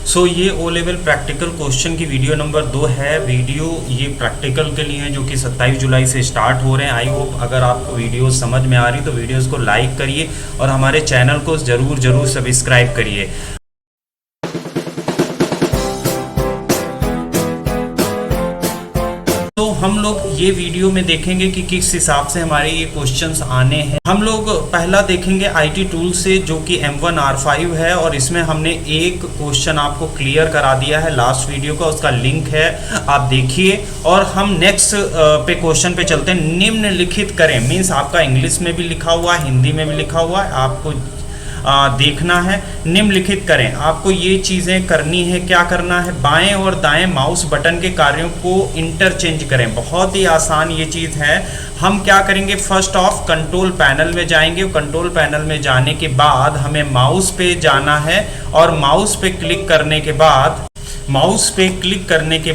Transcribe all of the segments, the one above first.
सो ये O level practical question की video number 2 है। वीडियो ये प्रैक्टिकल के लिए है जो कि 27 जुलाई से स्टार्ट हो रहे हैं। आई होप अगर आपको वीडियो समझ में आ रही तो वीडियोस को लाइक करिए और हमारे चैनल को ज़रूर सब्सक्राइब करिए। तो हम लोग ये वीडियो में देखेंगे कि किस हिसाब से हमारे ये क्वेश्चंस आने हैं। हम लोग पहला देखेंगे आईटी टूल से जो कि M1R5 है और इसमें हमने एक क्वेश्चन आपको क्लियर करा दिया है लास्ट वीडियो का, उसका लिंक है, आप देखिए। और हम नेक्स्ट पे क्वेश्चन पे चलते हैं। निम्नलिखित करें मीन्स आपका इंग्लिश में भी लिखा हुआ है, हिंदी में भी लिखा हुआ है, आपको देखना है। निम्नलिखित करें, आपको ये चीज़ें करनी है। क्या करना है? बाएं और दाएं माउस बटन के कार्यों को इंटरचेंज करें। बहुत ही आसान ये चीज़ है। हम क्या करेंगे? फर्स्ट ऑफ कंट्रोल पैनल में जाएंगे। कंट्रोल पैनल में जाने के बाद हमें माउस पे जाना है और माउस पे क्लिक करने के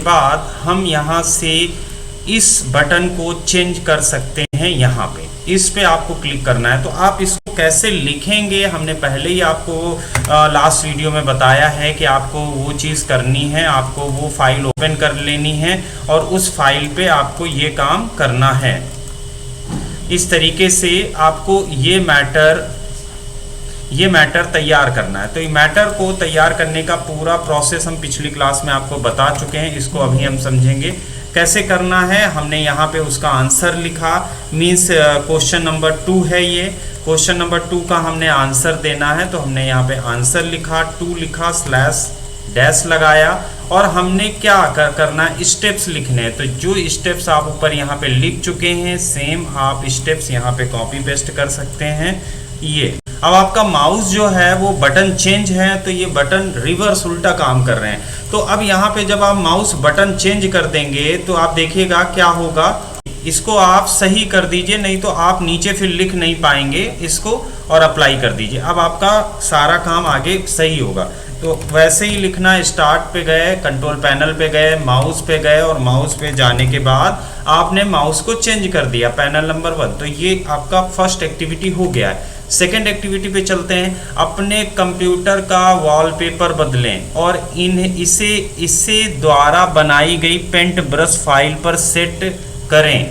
बाद हम यहाँ से इस बटन को चेंज कर सकते हैं। यहाँ पे इस पे आपको क्लिक करना है। तो आप इसको कैसे लिखेंगे हमने पहले ही आपको लास्ट वीडियो में बताया है कि आपको वो चीज़ करनी है, आपको वो फाइल ओपन कर लेनी है और उस फाइल पे आपको ये काम करना है। इस तरीके से आपको ये मैटर तैयार करना है। तो ये मैटर को तैयार करने का पूरा प्रोसेस हम पिछली क्लास में आपको बता चुके हैं। इसको अभी हम समझेंगे कैसे करना है। हमने यहाँ पे उसका आंसर लिखा, मीन्स क्वेश्चन नंबर 2 है ये। क्वेश्चन नंबर 2 का हमने आंसर देना है, तो हमने यहाँ पे आंसर लिखा, 2 लिखा, / लगाया और हमने क्या करना है? स्टेप्स लिखने हैं। तो जो स्टेप्स आप ऊपर यहाँ पे लिख चुके हैं सेम आप स्टेप्स यहाँ पे कॉपी पेस्ट कर सकते हैं। ये अब आपका माउस जो है वो बटन चेंज है, तो ये बटन रिवर्स उल्टा काम कर रहे हैं। तो अब यहाँ पे जब आप माउस बटन चेंज कर देंगे तो आप देखिएगा क्या होगा। इसको आप सही कर दीजिए, नहीं तो आप नीचे फिर लिख नहीं पाएंगे इसको, और अप्लाई कर दीजिए। अब आपका सारा काम आगे सही होगा। तो वैसे ही लिखना, स्टार्ट पे गए, कंट्रोल पैनल पे गए, माउस पे गए और माउस पे जाने के बाद आपने माउस को चेंज कर दिया पैनल नंबर 1। तो ये आपका फर्स्ट एक्टिविटी हो गया है। सेकेंड एक्टिविटी पे चलते हैं। अपने कंप्यूटर का वॉलपेपर बदलें और इसे द्वारा बनाई गई पेंट ब्रश फाइल पर सेट करें।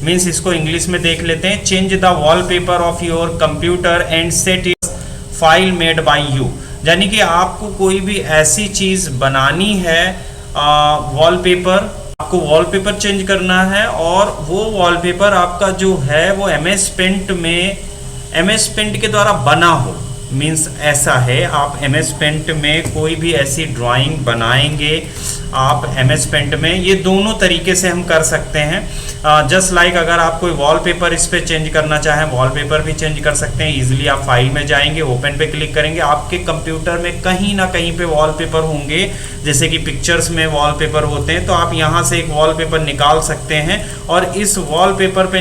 मीन्स इसको इंग्लिश में देख लेते हैं। Change the wallpaper of your computer and set it file made by you. यानी कि आपको कोई भी ऐसी चीज़ बनानी है, वॉलपेपर, आपको वॉलपेपर चेंज करना है और वो वॉलपेपर आपका जो है वो MS पेंट के द्वारा बना हो। मीन्स ऐसा है, आप MS पेंट में कोई भी ऐसी ड्राइंग बनाएंगे आप MS पेंट में, ये दोनों तरीके से हम कर सकते हैं। जस्ट लाइक अगर आप कोई वॉलपेपर इस पे चेंज करना चाहें, वॉलपेपर भी चेंज कर सकते हैं। इजीली आप फाइल में जाएंगे, ओपन पे क्लिक करेंगे, आपके कंप्यूटर में कहीं ना कहीं पे वॉलपेपर होंगे, जैसे कि पिक्चर्स में वॉलपेपर होते हैं। तो आप यहाँ से एक वॉलपेपर निकाल सकते हैं और इस वॉलपेपर पे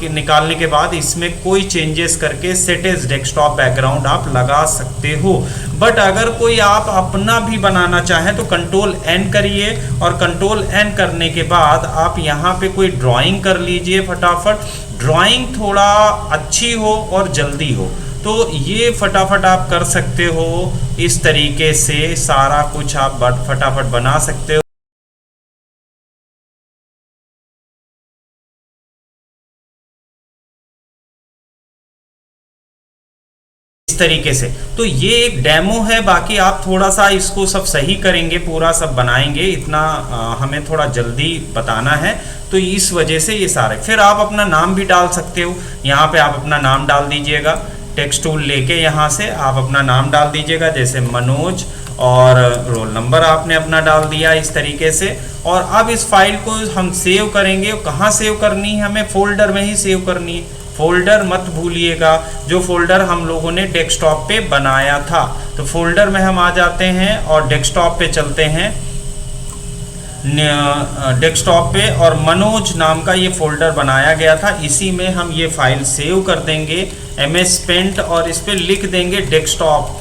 निकालने के बाद इसमें कोई चेंजेस करके सेट एज डेस्कटॉप बैकग्राउंड आप लगा सकते हो। बट अगर कोई आप अपना भी बनाना चाहें तो कंट्रोल N करिए और कंट्रोल N करने के बाद आप यहाँ पे कोई ड्राइंग कर लीजिए फटाफट। ड्राइंग थोड़ा अच्छी हो और जल्दी हो, तो ये फटाफट आप कर सकते हो। इस तरीके से सारा कुछ आप फटाफट बना सकते हो। इस तरीके से तो ये एक डेमो है, बाकी आप थोड़ा सा इसको सब सही करेंगे, पूरा सब बनाएंगे, इतना हमें थोड़ा जल्दी बताना है, तो इस वजह से ये सारे। फिर आप अपना नाम भी डाल सकते हो। यहाँ पे आप अपना नाम डाल दीजिएगा, टेक्स्ट टूल लेके यहाँ से आप अपना नाम डाल दीजिएगा, जैसे मनोज, और रोल नंबर आपने अपना डाल दिया इस तरीके से। और अब इस फाइल को हम सेव करेंगे। कहाँ सेव करनी है? हमें फोल्डर में ही सेव करनी है। फोल्डर मत भूलिएगा, जो फोल्डर हम लोगों ने डेस्कटॉप पे बनाया था। तो फोल्डर में हम आ जाते हैं और डेस्कटॉप पे चलते हैं, डेस्कटॉप पे, और मनोज नाम का ये फोल्डर बनाया गया था, इसी में हम ये फाइल सेव कर देंगे MS पेंट और इस पर लिख देंगे डेस्कटॉप,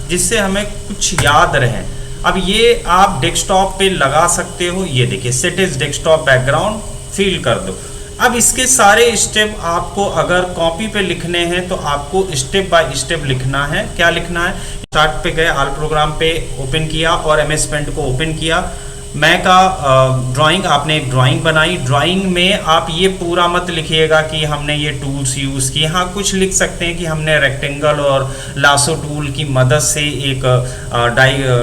जिससे हमें कुछ याद रहे। अब ये आप डेस्कटॉप पे लगा सकते हो। ये देखिए, set is desktop background fill कर दो। अब इसके सारे स्टेप आपको अगर कॉपी पे लिखने हैं तो आपको स्टेप बाय स्टेप लिखना है। क्या लिखना है? स्टार्ट पे गए, ऑल प्रोग्राम पे ओपन किया और MS पेंट को ओपन किया। मैं का ड्राइंग, आपने एक ड्राइंग बनाई। ड्राइंग में आप ये पूरा मत लिखिएगा कि हमने ये टूल्स यूज़ किए। हाँ, कुछ लिख सकते हैं कि हमने रेक्टेंगल और लासो टूल की मदद से एक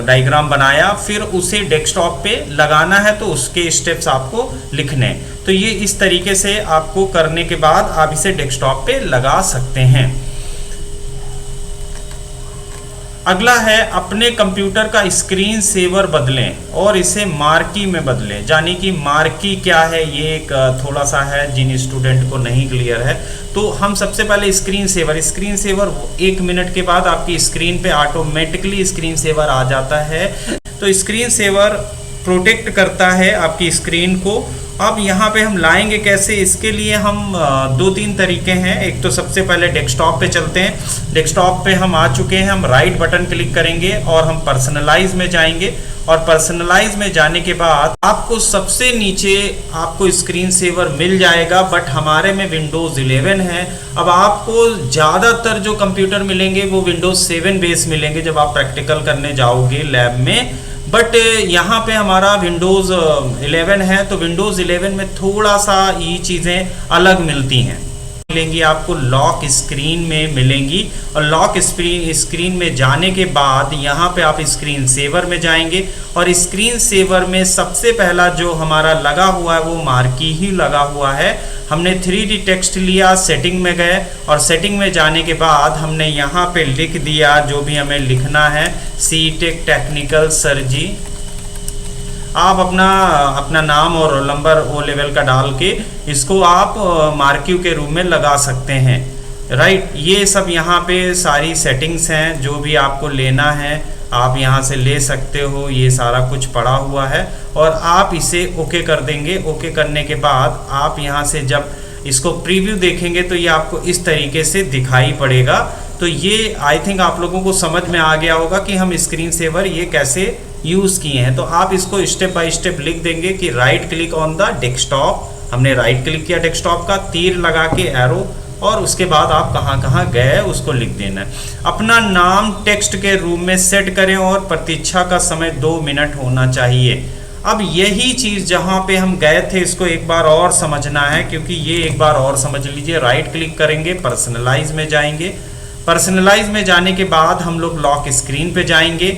डायग्राम बनाया, फिर उसे डेस्कटॉप पे लगाना है, तो उसके स्टेप्स आपको लिखने हैं। तो ये इस तरीके से आपको करने के बाद आप इसे डेस्कटॉप पे लगा सकते हैं। अगला है अपने कंप्यूटर का स्क्रीन सेवर बदलें और इसे मार्की में बदलें। यानी कि मार्की क्या है, ये एक थोड़ा सा है जिन स्टूडेंट को नहीं क्लियर है। तो हम सबसे पहले स्क्रीन सेवर 1 मिनट के बाद आपकी स्क्रीन पे ऑटोमेटिकली स्क्रीन सेवर आ जाता है। तो स्क्रीन सेवर प्रोटेक्ट करता है आपकी स्क्रीन को। अब यहाँ पे हम लाएंगे कैसे, इसके लिए हम 2-3 तरीके हैं। एक तो सबसे पहले डेस्कटॉप पे चलते हैं। डेस्कटॉप पे हम आ चुके हैं, हम राइट बटन क्लिक करेंगे और हम पर्सनलाइज में जाएंगे। और पर्सनलाइज में जाने के बाद आपको सबसे नीचे आपको स्क्रीन सेवर मिल जाएगा, बट हमारे में विंडोज़ 11 है। अब आपको ज़्यादातर जो कंप्यूटर मिलेंगे वो विंडोज़ 7 बेस मिलेंगे जब आप प्रैक्टिकल करने जाओगे लैब में। बट यहाँ पे हमारा विंडोज़ 11 है, तो विंडोज़ 11 में थोड़ा सा ये चीज़ें अलग मिलती हैं। मिलेंगी आपको लॉक स्क्रीन में मिलेंगी, और लॉक स्क्रीन में जाने के बाद यहाँ पे आप स्क्रीन सेवर में जाएंगे और स्क्रीन सेवर में सबसे पहला जो हमारा लगा हुआ है वो मार्की ही लगा हुआ है। हमने 3D टेक्स्ट लिया, सेटिंग में गए और सेटिंग में जाने के बाद हमने यहाँ पे लिख दिया जो भी हमें लिखना है, सीटेक टेक्निकल सर जी। आप अपना नाम और रोल नंबर ओ लेवल का डाल के इसको आप मार्क्यू के रूप में लगा सकते हैं, राइट। ये सब यहाँ पे सारी सेटिंग्स हैं, जो भी आपको लेना है आप यहाँ से ले सकते हो। ये सारा कुछ पड़ा हुआ है और आप इसे ओके कर देंगे। ओके करने के बाद आप यहाँ से जब इसको प्रीव्यू देखेंगे तो ये आपको इस तरीके से दिखाई पड़ेगा। तो ये आई थिंक आप लोगों को समझ में आ गया होगा कि हम स्क्रीन सेवर ये कैसे यूज़ किए हैं। तो आप इसको स्टेप बाय स्टेप लिख देंगे कि right click on the desktop. हमने राइट क्लिक किया डेस्कटॉप का, तीर लगा के एरो, और उसके बाद आप कहाँ कहाँ गए उसको लिख देना है। अपना नाम टेक्स्ट के रूप में सेट करें और प्रतीक्षा का समय 2 मिनट होना चाहिए। अब यही चीज़ जहाँ पे हम गए थे इसको एक बार और समझना है, क्योंकि ये एक बार और समझ लीजिए। राइट क्लिक करेंगे, पर्सनलाइज में जाएंगे। पर्सनलाइज में जाने के बाद हम लोग लॉक स्क्रीन पे जाएंगे।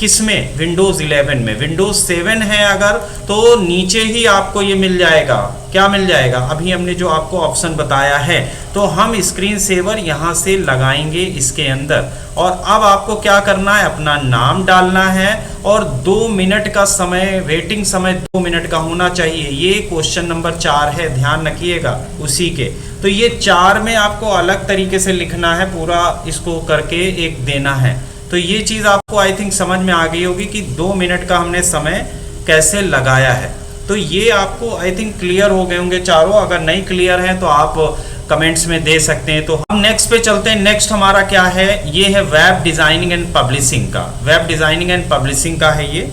किसमें? विंडोज़ 11 में। विंडोज़ 7 है अगर तो नीचे ही आपको ये मिल जाएगा। क्या मिल जाएगा? अभी हमने जो आपको ऑप्शन बताया है, तो हम स्क्रीन सेवर यहाँ से लगाएंगे इसके अंदर। और अब आपको क्या करना है, अपना नाम डालना है और 2 मिनट का समय, वेटिंग समय 2 मिनट का होना चाहिए। ये क्वेश्चन नंबर 4 है, ध्यान रखिएगा उसी के। तो ये 4 में आपको अलग तरीके से लिखना है, पूरा इसको करके एक देना है। तो ये चीज़ आपको आई थिंक समझ में आ गई होगी कि 2 मिनट का हमने समय कैसे लगाया है। तो ये आपको आई थिंक क्लियर हो गए होंगे चारों। अगर नहीं क्लियर हैं तो आप कमेंट्स में दे सकते हैं। तो हम नेक्स्ट पे चलते हैं। नेक्स्ट हमारा क्या है, ये है वेब डिज़ाइनिंग एंड पब्लिशिंग का। वेब डिज़ाइनिंग एंड पब्लिशिंग का है ये।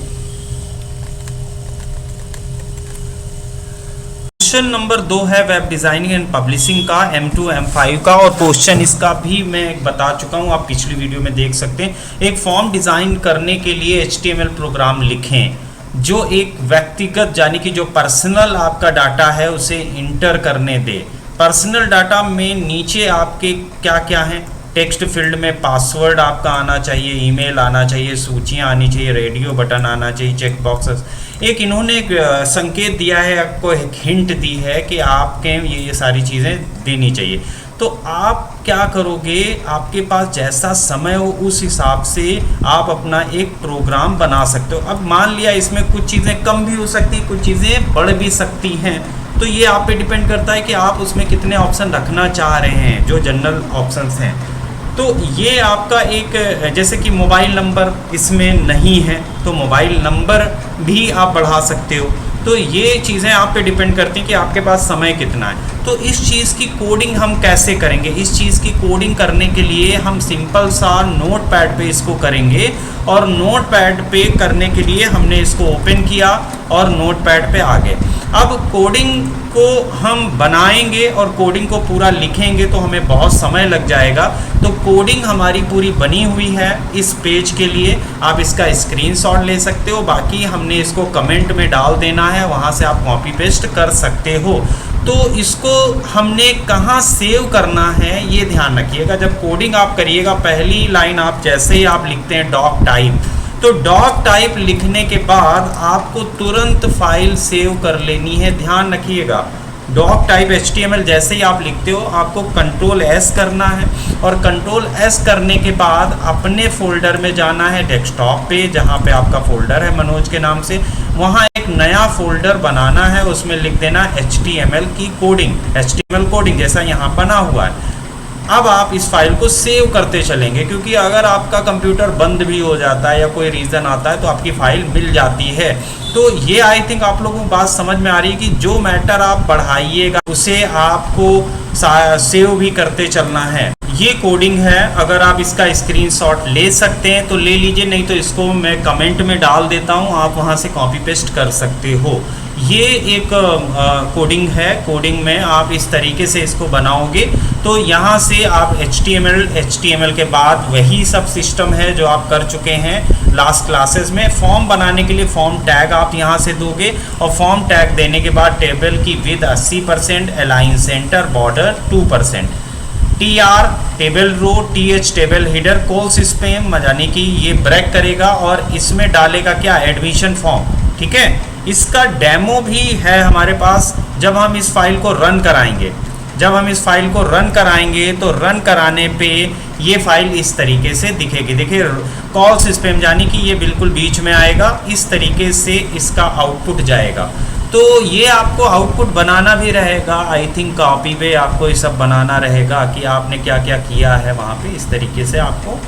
क्वेश्चन नंबर 2 है वेब डिज़ाइनिंग एंड पब्लिशिंग का, M2 M5 का। और क्वेश्चन इसका भी मैं बता चुका हूँ, आप पिछली वीडियो में देख सकते हैं। एक फॉर्म डिज़ाइन करने के लिए HTML प्रोग्राम लिखें जो एक व्यक्तिगत, यानी कि जो पर्सनल आपका डाटा है उसे इंटर करने दे। पर्सनल डाटा में नीचे आपके क्या क्या हैं, टेक्स्ट फील्ड में पासवर्ड आपका आना चाहिए, ईमेल आना चाहिए, सूचियाँ आनी चाहिए, रेडियो बटन आना चाहिए, चेक बॉक्सेस। एक इन्होंने एक संकेत दिया है, आपको एक हिंट दी है कि आपके ये सारी चीज़ें देनी चाहिए। तो आप क्या करोगे, आपके पास जैसा समय हो उस हिसाब से आप अपना एक प्रोग्राम बना सकते हो। अब मान लिया इसमें कुछ चीज़ें कम भी हो सकती, कुछ चीज़ें बढ़ भी सकती हैं। तो ये आप पे डिपेंड करता है कि आप उसमें कितने ऑप्शन रखना चाह रहे हैं, जो जनरल ऑप्शंस हैं। तो ये आपका एक, जैसे कि मोबाइल नंबर इसमें नहीं है तो मोबाइल नंबर भी आप बढ़ा सकते हो। तो ये चीज़ें आप पे डिपेंड करती हैं कि आपके पास समय कितना है। तो इस चीज़ की कोडिंग हम कैसे करेंगे, इस चीज़ की कोडिंग करने के लिए हम सिंपल सा नोटपैड पे इसको करेंगे और नोटपैड पे करने के लिए हमने इसको ओपन किया और नोटपैड पे आ गए। अब कोडिंग को हम बनाएंगे और कोडिंग को पूरा लिखेंगे तो हमें बहुत समय लग जाएगा। तो कोडिंग हमारी पूरी बनी हुई है इस पेज के लिए, आप इसका स्क्रीनशॉट ले सकते हो, बाकी हमने इसको कमेंट में डाल देना है, वहाँ से आप कॉपी पेस्ट कर सकते हो। तो इसको हमने कहाँ सेव करना है ये ध्यान रखिएगा। जब कोडिंग आप करिएगा, पहली लाइन आप जैसे ही आप लिखते हैं डॉक टाइप, तो डॉक टाइप लिखने के बाद आपको तुरंत फाइल सेव कर लेनी है, ध्यान रखिएगा। डॉक टाइप HTML जैसे ही आप लिखते हो आपको कंट्रोल S करना है, और कंट्रोल S करने के बाद अपने फोल्डर में जाना है डेस्कटॉप पे, जहाँ पे आपका फोल्डर है मनोज के नाम से, वहाँ एक नया फोल्डर बनाना है, उसमें लिख देना HTML की कोडिंग, HTML कोडिंग जैसा यहाँ बना हुआ है। अब आप इस फाइल को सेव करते चलेंगे, क्योंकि अगर आपका कंप्यूटर बंद भी हो जाता है या कोई रीज़न आता है तो आपकी फ़ाइल मिल जाती है। तो ये आई थिंक आप लोगों को बात समझ में आ रही है कि जो मैटर आप पढ़ाइएगा उसे आपको सेव भी करते चलना है। ये कोडिंग है, अगर आप इसका स्क्रीनशॉट ले सकते हैं तो ले लीजिए, नहीं तो इसको मैं कमेंट में डाल देता हूँ, आप वहाँ से कॉपी पेस्ट कर सकते हो। ये एक कोडिंग है, कोडिंग में आप इस तरीके से इसको बनाओगे तो यहाँ से आप HTML के बाद वही सब सिस्टम है जो आप कर चुके हैं लास्ट क्लासेस में। फॉर्म बनाने के लिए फॉर्म टैग आप यहाँ से दोगे, और फॉर्म टैग देने के बाद टेबल की width 80%, align centre border 2%, TR table row, TH table header, colspan यानी कि ये ब्रेक करेगा, और इसमें डालेगा क्या, एडमिशन फॉर्म, ठीक है। इसका डेमो भी है हमारे पास, जब हम इस फाइल को रन कराएंगे, जब हम इस फाइल को रन कराएंगे तो रन कराने पे ये फाइल इस तरीके से दिखेगी। देखिए कॉल्स स्पैम यानी कि ये बिल्कुल बीच में आएगा, इस तरीके से इसका आउटपुट जाएगा। तो ये आपको आउटपुट बनाना भी रहेगा, आई थिंक कॉपी पे आपको ये सब बनाना रहेगा कि आपने क्या क्या किया है वहाँ पे, इस तरीके से आपको